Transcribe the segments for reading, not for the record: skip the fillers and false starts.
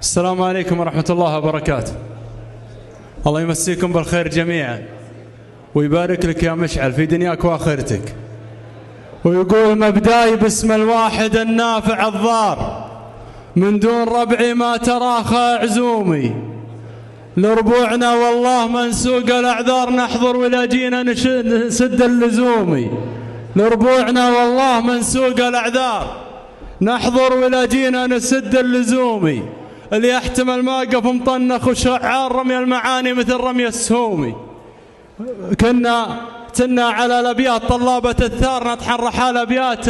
السلام عليكم ورحمة الله وبركاته. الله يمسيكم بالخير جميعا ويبارك لك يا مشعل في دنياك وآخرتك. ويقول مبداي باسم الواحد النافع الضار، من دون ربعي ما تراخى عزومي، لربوعنا والله منسوق الأعذار نحضر ولا جينا نسد اللزومي. لربوعنا والله منسوق الأعذار نحضر ولا جينا نسد اللزومي، اللي يحتمل موقف مطنخ وشعار رمي المعاني مثل رمي السهومي. كنا على الأبيات طلابة الثار نطحن رحال أبيات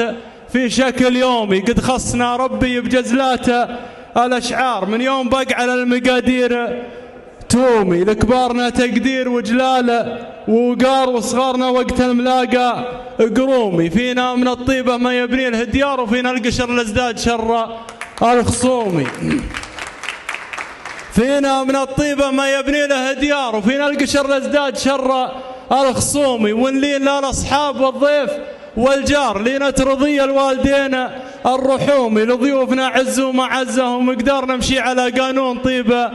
في شكل يومي، قد خصنا ربي بجزلات الأشعار، من يوم بق على المقادير تومي. لكبارنا تقدير وجلال ووقار، وصغارنا وقت الملاقى قرومي. فينا من الطيبة ما يبني الهديار، وفينا القشر لازداد شر الخصومي. فينا من الطيبة ما يبني له ديار، وفينا القشر لازداد شر الخصومي. ونلين لا الأصحاب والضيف والجار، لينا ترضي الوالدين الرحومي. لضيوفنا عز ومعزهم ومقدار نمشي على قانون طيبة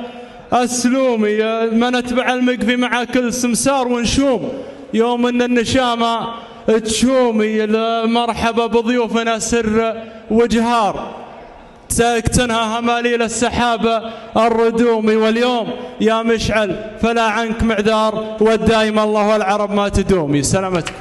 السلومي. ما نتبع المقفي مع كل سمسار ونشوم يوم ان النشامة تشومي. مرحبا بضيوفنا سر وجهار، تنهى هماليل السحابة الردومي. واليوم يا مشعل فلا عنك معذار، والدايم الله والعرب ما تدومي. سلامتك.